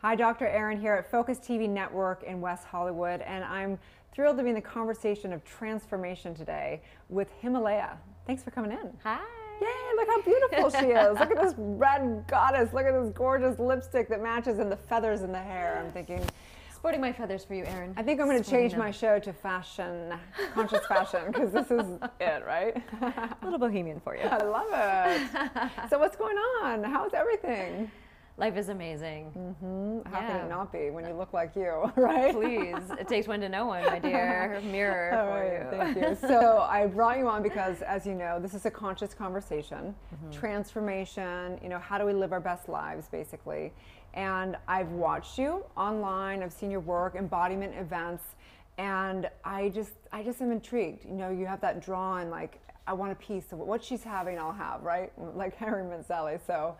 Hi, Dr. Erin here at Focus TV Network in West Hollywood, and I'm thrilled to be in the conversation of transformation today with Himalaya. Thanks for coming in. Hi. Yay, look how beautiful she is. Look at this red goddess. Look at this gorgeous lipstick that matches and the feathers in the hair. I'm thinking, Sporting my feathers for you, Erin. I think I'm going to change my show to fashion, conscious fashion, because this is it, right? A little bohemian for you. I love it. So what's going on? How's everything? Life is amazing. How can it not be when you look like you, right? Please. It takes one to know one, my dear. Mirror for you. Thank you. So I brought you on because, as you know, this is a conscious conversation, transformation, how do we live our best lives, basically. And I've watched you online, I've seen your work, embodiment events, and I just am intrigued. You have that drawn, like, I want a piece of what she's having, I'll have, right? Like Harry Manzelli. So,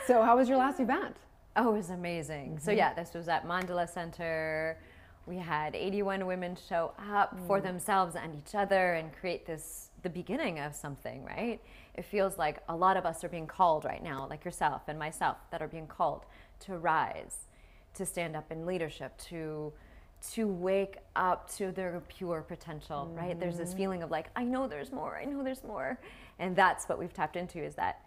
so how was your last event? Oh, it was amazing. So yeah, this was at Mandala Center. We had 81 women show up for themselves and each other and create the beginning of something, right? It feels like a lot of us are being called right now, like yourself and myself, that are being called to rise, to stand up in leadership, to wake up to their pure potential, right? There's this feeling of like, I know there's more, I know there's more. And that's what we've tapped into, is that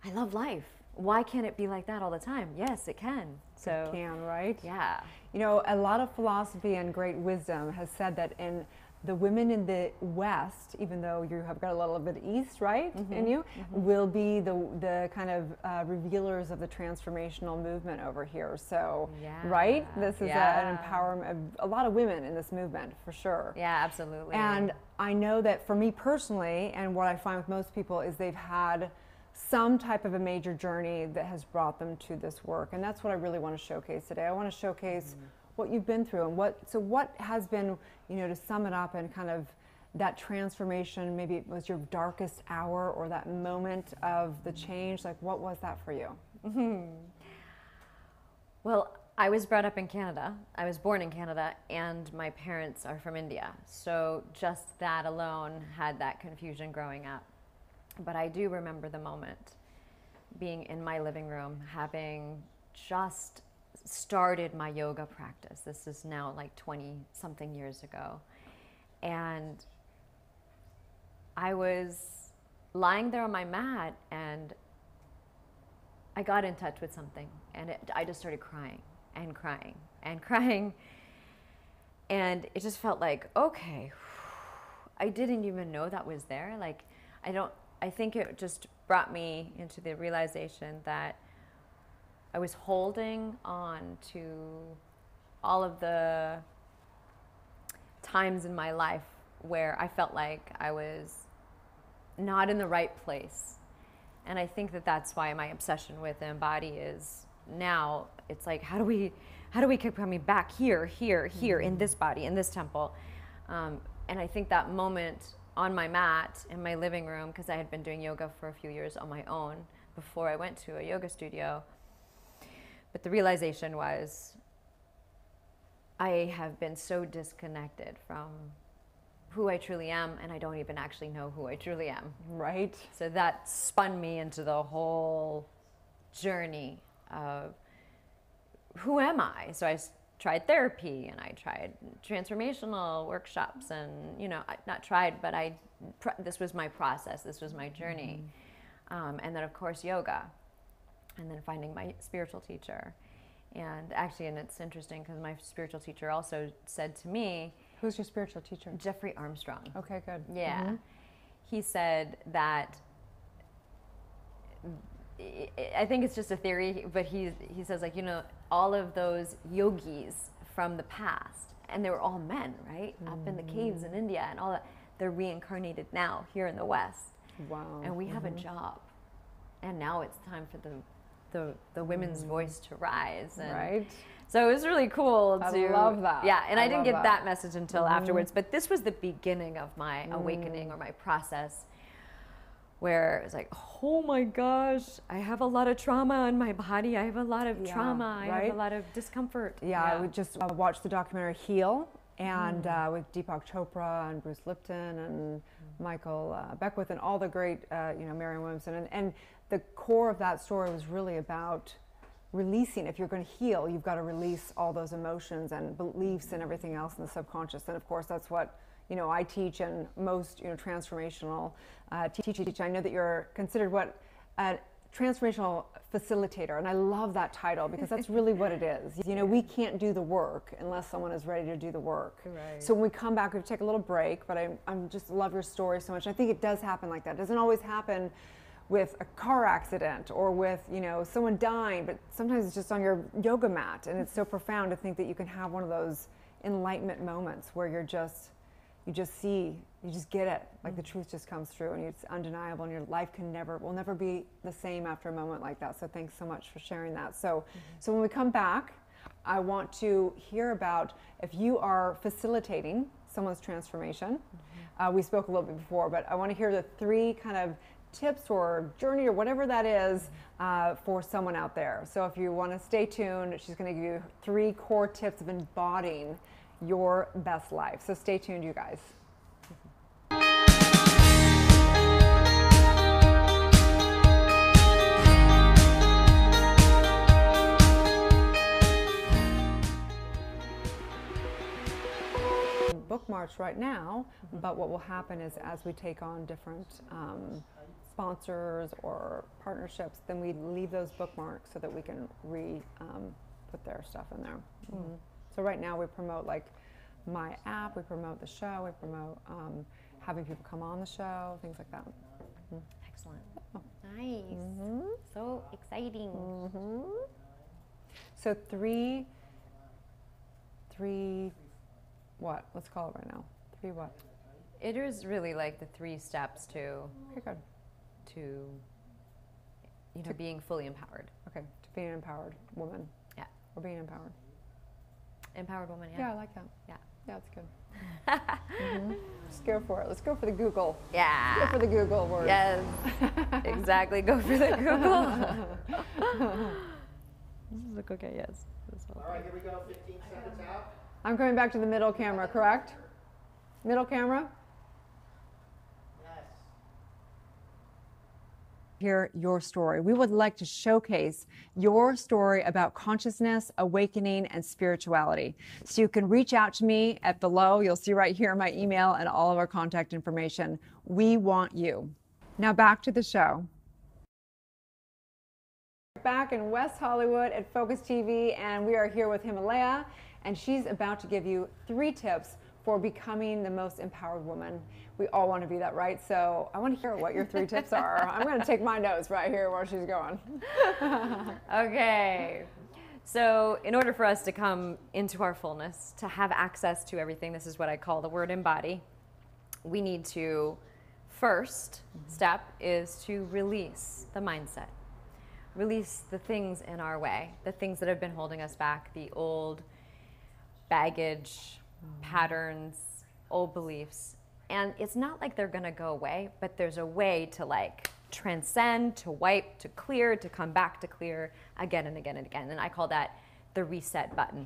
I love life. Why can't it be like that all the time? Yes, it can. So It can, right? yeah. A lot of philosophy and great wisdom has said that in the women in the West, even though you have got a little bit East, right, in you, will be the kind of revealers of the transformational movement over here. So, right, this is an empowerment of a lot of women in this movement, for sure. Yeah, absolutely. And I know that for me personally, and what I find with most people, is they've had some type of a major journey that has brought them to this work. And that's what I really want to showcase today. I want to showcase what you've been through and what has been, to sum it up and kind of that transformation. Maybe it was your darkest hour or that moment of the change. Like, what was that for you? Well, I was brought up in Canada. I was born in Canada, and my parents are from India. So just that alone had that confusion growing up. But I do remember the moment, being in my living room, having just started my yoga practice. This is now like 20-something years ago. And I was lying there on my mat, and I got in touch with something. And I just started crying and crying and crying. And it just felt like, okay, I didn't even know that was there. Like, I think it just brought me into the realization that I was holding on to all of the times in my life where I felt like I was not in the right place. And I think that that's why my obsession with Embody is now, it's like, how do we keep coming back here, in this body, in this temple? And I think that moment on my mat in my living room, because I had been doing yoga for a few years on my own before I went to a yoga studio. But the realization was, I have been so disconnected from who I truly am, and I don't even actually know who I truly am. Right. So that spun me into the whole journey of who am I? So I tried therapy, and I tried transformational workshops, and not tried, but this was my process, this was my journey. And then of course yoga, and then finding my spiritual teacher. And it's interesting because my spiritual teacher also said to me— Who's your spiritual teacher? Jeffrey Armstrong. Okay, good. Yeah. He said that, I think it's just a theory, but he says, like, all of those yogis from the past, and they were all men, right? Up in the caves in India and all that, they're reincarnated now here in the West. Wow. And we have a job. And now it's time for the women's voice to rise. And right. So it was really cool to— I love that. Yeah, and I didn't get that. that message until afterwards, but this was the beginning of my awakening, or my process, where it was like, oh my gosh, I have a lot of trauma in my body. I have a lot of trauma. I have a lot of discomfort. Yeah, I would just watch the documentary Heal, and with Deepak Chopra and Bruce Lipton and Michael Beckwith and all the great, Marianne Williamson. And the core of that story was really about releasing. If you're going to heal, you've got to release all those emotions and beliefs and everything else in the subconscious. And of course, that's what, you know, I teach, and most, you know, transformational teach. I know that you're considered what, a transformational facilitator, and I love that title because that's really what it is. You know, we can't do the work unless someone is ready to do the work. Right. So when we come back, we take a little break, but I'm just love your story so much. I think it does happen like that. It doesn't always happen with a car accident or with, you know, someone dying, but sometimes it's just on your yoga mat, and it's so profound to think that you can have one of those enlightenment moments where you just see, you just get it, like the truth just comes through, and it's undeniable, and your life will never be the same after a moment like that. So thanks so much for sharing that. So when we come back, I want to hear about if you are facilitating someone's transformation. We spoke a little bit before, but I want to hear the 3 kind of tips or journey or whatever that is for someone out there. So if you want to stay tuned, she's going to give you 3 core tips of embodying your best life. So stay tuned, you guys. Bookmarks right now, but what will happen is as we take on different sponsors or partnerships, then we leave those bookmarks so that we can put their stuff in there. So right now we promote like my app, we promote the show, we promote having people come on the show, things like that. Excellent. Nice. So exciting. So three, what? Let's call it right now. 3 what? It is really like the 3 steps to, Okay, good. to, you know, being fully empowered. Okay, to being an empowered woman. Yeah. Or being empowered. Empowered woman, Yeah, I like that. Yeah. Yeah, it's good. Just go for it. Let's go for the Google. Yeah. Go for the Google word. Yes. Exactly. Go for the Google. This is like, okay, yes. All right, here we go. 15 seconds out. I'm coming back to the middle camera, correct? Middle camera? Yes. Hear your story. We would like to showcase your story about consciousness, awakening, and spirituality. So you can reach out to me at below. You'll see right here my email and all of our contact information. We want you. Now back to the show. Back in West Hollywood at Focus TV, and we are here with Himalaya, and she's about to give you 3 tips for becoming the most empowered woman. We all want to be that, right? So I want to hear what your 3 tips are. I'm going to take my notes right here where she's going. Okay. So in order for us to come into our fullness, to have access to everything, this is what I call the word embody, we need to, first step is to release the mindset. Release the things in our way, the things that have been holding us back, the old baggage, patterns, old beliefs. And it's not like they're gonna go away, but there's a way to like transcend, to wipe, to clear, to come back to clear again and again and again. And I call that the reset button.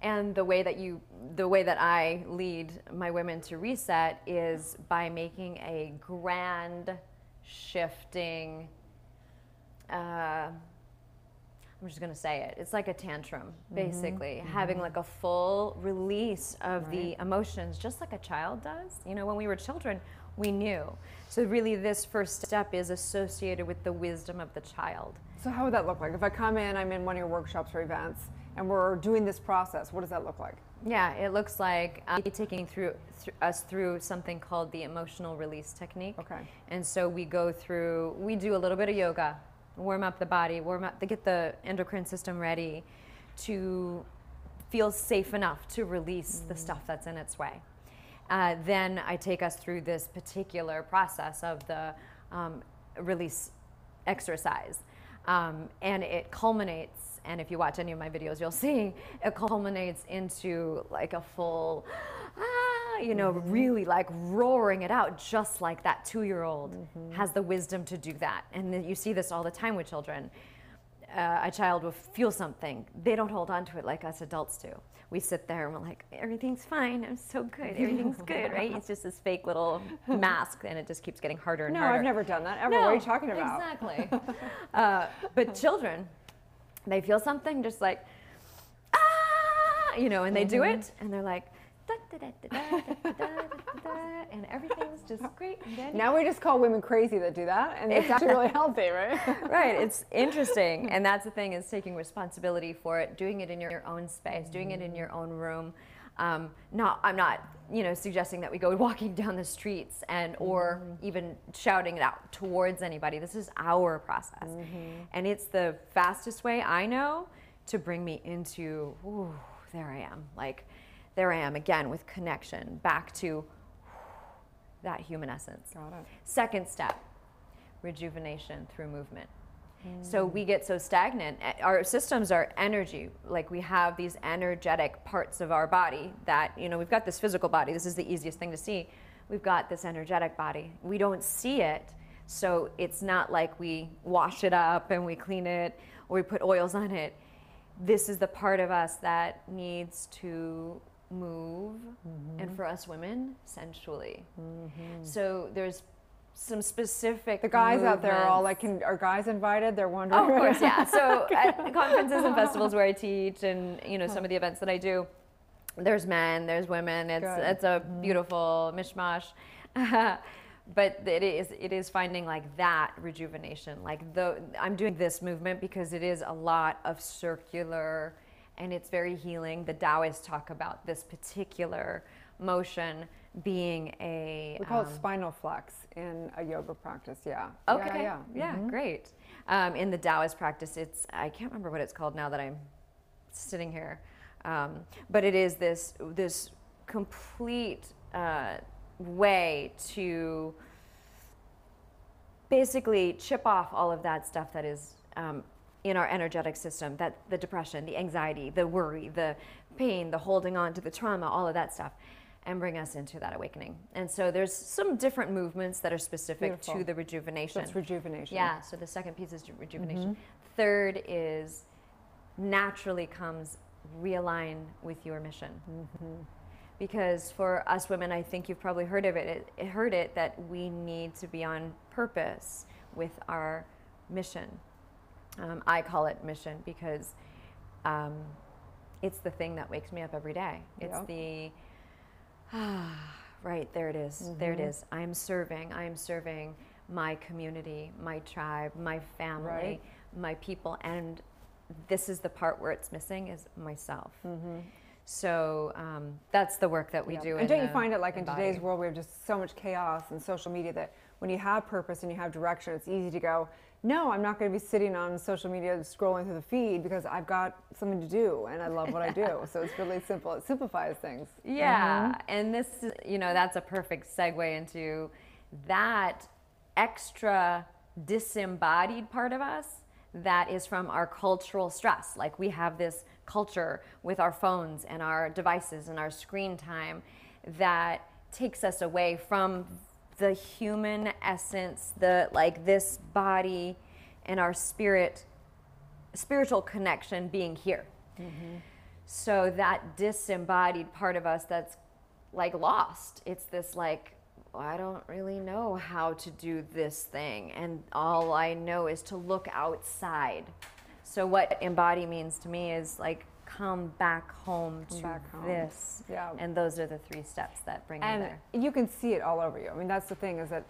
And the way that I lead my women to reset is by making a grand shifting, I'm just going to say it. It's like a tantrum, basically, having like a full release of the emotions, just like a child does. You know, when we were children, we knew. So really this first step is associated with the wisdom of the child. So how would that look like? If I come in, I'm in one of your workshops or events, and we're doing this process, what does that look like? Yeah, it looks like taking us through something called the emotional release technique. Okay. And so we do a little bit of yoga, warm up the body, to get the endocrine system ready to feel safe enough to release the stuff that's in its way. Then I take us through this particular process of the release exercise. And it culminates, and if you watch any of my videos, you'll see it culminates into like a full, really like roaring it out, just like that 2-year-old has the wisdom to do that. And then you see this all the time with children. a child will feel something, they don't hold on to it like us adults do. We sit there and we're like, everything's fine, I'm so good, everything's good, right? It's just this fake little mask, and it just keeps getting harder and No, harder. I've never done that ever. What are you talking about? Exactly. But children, they feel something just like, ah, you know, and they do it, and they're like, da, da, da, da, da, da, da, da, da, and everything's just great and dandy. Now we just call women crazy that do that, and it's actually really healthy, right? Right, it's interesting, and that's the thing, is taking responsibility for it, doing it in your own space, doing it in your own room. I'm not, you know, suggesting that we go walking down the streets and or even shouting it out towards anybody. This is our process, and it's the fastest way I know to bring me into, ooh, there I am, like, there I am again with connection back to that human essence. Got it. Second step, rejuvenation through movement. So we get so stagnant. Our systems are energy. Like, we have these energetic parts of our body that, you know, we've got this physical body. This is the easiest thing to see. We've got this energetic body. We don't see it. So it's not like we wash it up and we clean it or we put oils on it. This is the part of us that needs to move, and for us women, sensually. So there's some specific The guys out there are all movements. like, are guys invited? They're wondering. Oh, of course, yeah. So at conferences and festivals where I teach, and you know, some of the events that I do, there's men, there's women. It's a beautiful mishmash. But it is finding like that rejuvenation. Like, I'm doing this movement because it is a lot of circular, and it's very healing. The Taoists talk about this particular motion being a... We call it spinal flex in a yoga practice, yeah. Okay, yeah, great. In the Taoist practice, I can't remember what it's called now that I'm sitting here, but it is this complete way to basically chip off all of that stuff that is in our energetic system, that the depression, the anxiety, the worry, the pain, the holding on to the trauma, all of that stuff, and bring us into that awakening. And so there's some different movements that are specific to the rejuvenation. So it's rejuvenation. Yeah, so the second piece is rejuvenation. Third is naturally comes realign with your mission. Because for us women, I think you've probably heard of it, that we need to be on purpose with our mission. I call it mission because it's the thing that wakes me up every day. It's the, right, there it is, there it is. I am serving my community, my tribe, my family, my people, and this is the part where it's missing, is myself. So that's the work that we do. And don't you find it, like, in today's world, we have just so much chaos and social media, that when you have purpose and you have direction, it's easy to go, no, I'm not going to be sitting on social media scrolling through the feed because I've got something to do and I love what I do. So it's really simple. It simplifies things. Yeah, and this, you know, that's a perfect segue into that extra disembodied part of us that is from our cultural stress. Like, we have this culture with our phones and our devices and our screen time that takes us away from the human essence, this body and our spiritual connection being here. So that disembodied part of us that's like lost, it's this like, I don't really know how to do this thing, and all I know is to look outside. So what embody means to me is like, come back home to this. Yeah. And those are the 3 steps that bring you there. And you can see it all over you. I mean, that's the thing, is that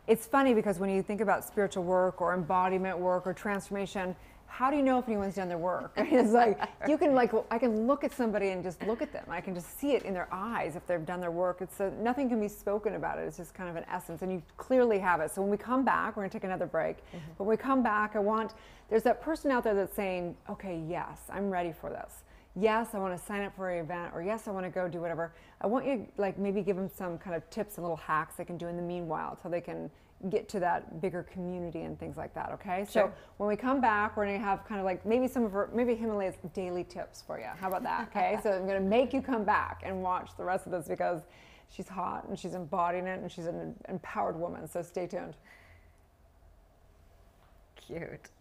it's funny because when you think about spiritual work or embodiment work or transformation, how do you know if anyone's done their work? It's like, you can, like, I can look at somebody and just look at them. I can just see it in their eyes if they've done their work. It's nothing can be spoken about it. It's just kind of an essence, and you clearly have it. So when we come back, we're gonna take another break. But when we come back, there's that person out there that's saying, okay, yes, I'm ready for this. Yes, I want to sign up for an event, or yes, I want to go do whatever. I want you to, like, maybe give them some kind of tips and little hacks they can do in the meanwhile, so they can get to that bigger community and things like that. Okay, so when we come back, we're going to have kind of like maybe maybe Himalaya's daily tips for you. How about that? Okay, so I'm going to make you come back and watch the rest of this, because she's hot and she's embodying it and she's an empowered woman. So stay tuned. Cute.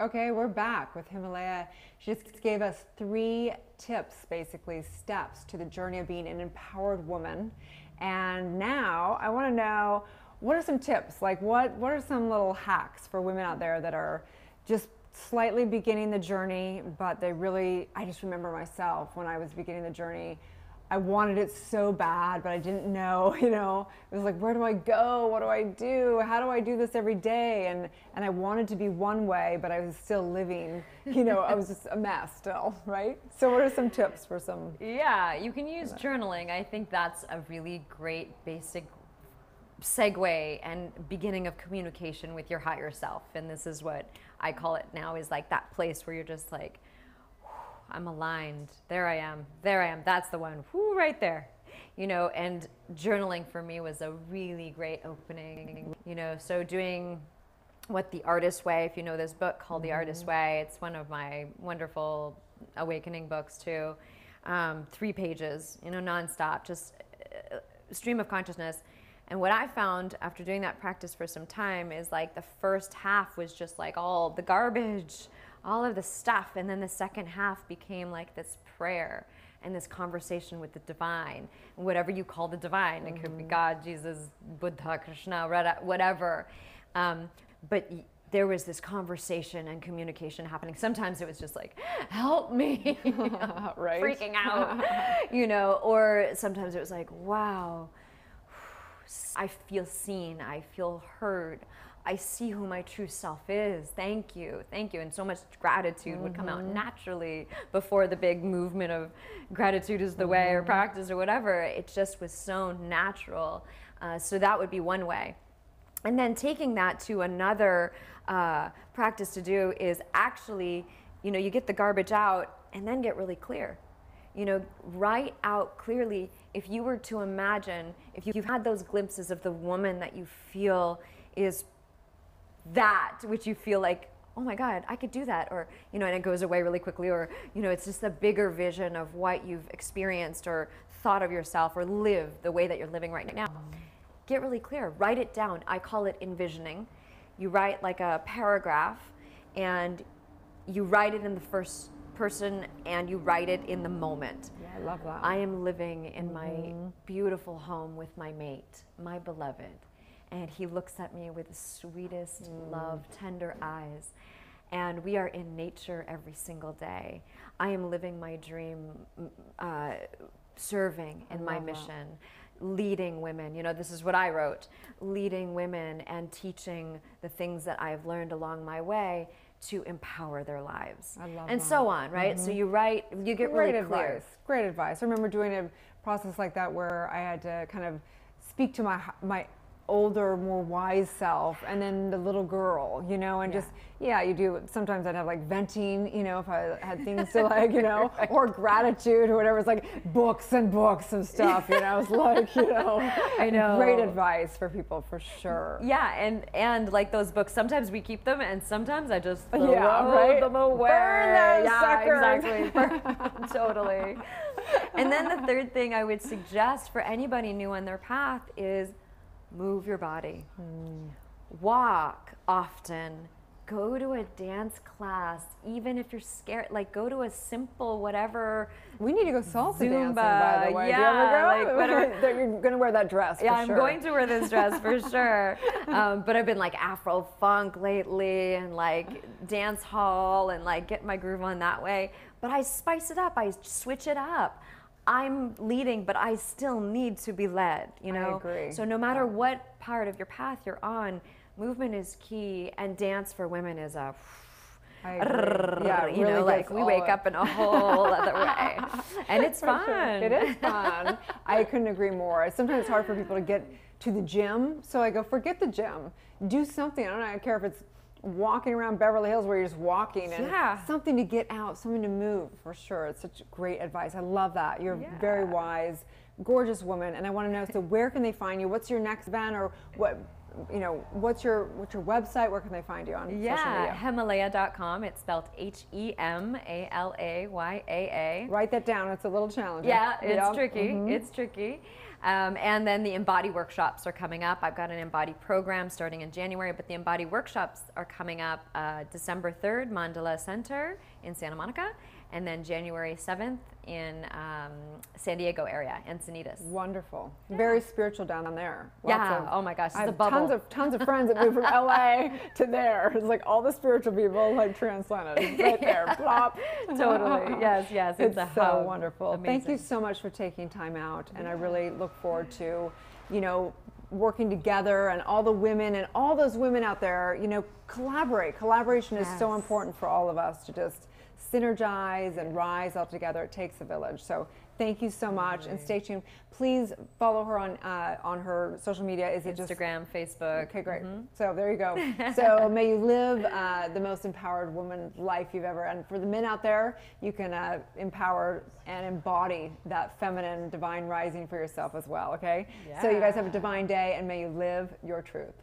Okay, we're back with Himalaya. She just gave us 3 tips, basically steps to the journey of being an empowered woman. And now I want to know, what are some tips? Like what are some little hacks for women out there that are just slightly beginning the journey, but they really, I just remember myself when I was beginning the journey, I wanted it so bad, but I didn't know, it was like, where do I go? What do I do? How do I do this every day? And I wanted to be one way, but I was still living, I was just a mess still, right? So what are some tips for some? Yeah, you can use journaling. I think that's a really great basic segue and beginning of communication with your higher self. And this is what I call it now, is like that place where you're just like, I'm aligned. There I am. That's the one. Whoo, right there. And journaling for me was a really great opening. So doing what The Artist Way, if you know this book called The Artist Way, it's one of my wonderful awakening books too. 3 pages, nonstop, just stream of consciousness. And what I found after doing that practice for some time is like the first half was just like all the garbage, all of the stuff, and then the second half became like this prayer and this conversation with the divine, whatever you call the divine. It could be God, Jesus, Buddha, Krishna, whatever. But there was this conversation and communication happening. Sometimes it was just like, help me, right? Freaking out, or sometimes it was like, wow, I feel seen, I feel heard. I see who my true self is. Thank you. And so much gratitude would come out naturally before the big movement of gratitude is the way or practice or whatever. It just was so natural. So that would be one way. And then taking that to another practice to do is actually, you get the garbage out and then get really clear. Write out clearly. If you were to imagine, if you've had those glimpses of the woman that you feel is that, which you feel like, oh my God, I could do that, or, and it goes away really quickly, or, it's just a bigger vision of what you've experienced or thought of yourself or live the way that you're living right now. Get really clear, write it down. I call it envisioning. You write like a paragraph and you write it in the first person and you write it in the moment. Yeah, I love that. I am living in my beautiful home with my mate, my beloved. And he looks at me with the sweetest love, tender eyes. And we are in nature every single day. I am living my dream, serving in my mission, leading women. This is what I wrote, leading women and teaching the things that I've learned along my way to empower their lives. I love and that. So on, right? So you write, you get really clear. Great advice. I remember doing a process like that where I had to kind of speak to my older, more wise self, and then the little girl, and just, you do, sometimes I'd have like venting, if I had things to like, right. Or gratitude or whatever. It's like books and stuff, it's like, I know. Great advice for people for sure. Yeah, and like those books, sometimes we keep them and sometimes I just throw them away. Burn those suckers. Exactly. Totally. And then the third thing I would suggest for anybody new on their path is move your body. Walk often. Go to a dance class, even if you're scared. Like, go to a simple whatever. We need to go salsa Zumba, dancing, by the way. Yeah, do you ever go? like whatever. You're going to wear that dress. Yeah, for I'm sure. going to wear this dress for sure. But I've been like Afro funk lately, and like dance hall, and like get my groove on that way. But I spice it up. I switch it up. I'm leading, but I still need to be led, I agree. So no matter what part of your path you're on, movement is key, and dance for women is a, I agree. Yeah, it really like we wake up in a whole other way. And it's fun. Sure. It is fun. I couldn't agree more. Sometimes it's hard for people to get to the gym, so I go, forget the gym. Do something. I don't care if it's walking around Beverly Hills where you're just walking and something to get out, something to move, for sure. It's such great advice. I love that. You're very wise, gorgeous woman. And I want to know, so where can they find you? What's your next event, or what, what's your website? Where can they find you on social media? Himalaya.com. It's spelled Himalaya. Write that down. It's a little challenging. Yeah, it's tricky. It's tricky. And then the Embody workshops are coming up. I've got an Embody program starting in January, but the Embody workshops are coming up December 3rd, Mandala Center in Santa Monica, and then January 7th in San Diego area, Encinitas. Wonderful. Very spiritual down there. Yeah. Oh my gosh, it's I a have bubble. tons of friends that moved from LA to there. It's like all the spiritual people like transplanted right there. Plop. Totally. Yes, yes. It's a so hub. wonderful. Thank you Amazing. so much for taking time out, and I really look forward to, working together, and all the women and all those women out there, collaborate. Collaboration is so Yes. important for all of us to just synergize and rise up together. It takes a village. So thank you so much, and stay tuned. Please follow her on her social media. Is it just Instagram, Facebook. Okay, great. So there you go. So may you live the most empowered woman life you've ever. And for the men out there, you can empower and embody that feminine divine rising for yourself as well. Okay. So you guys have a divine day, and may you live your truth.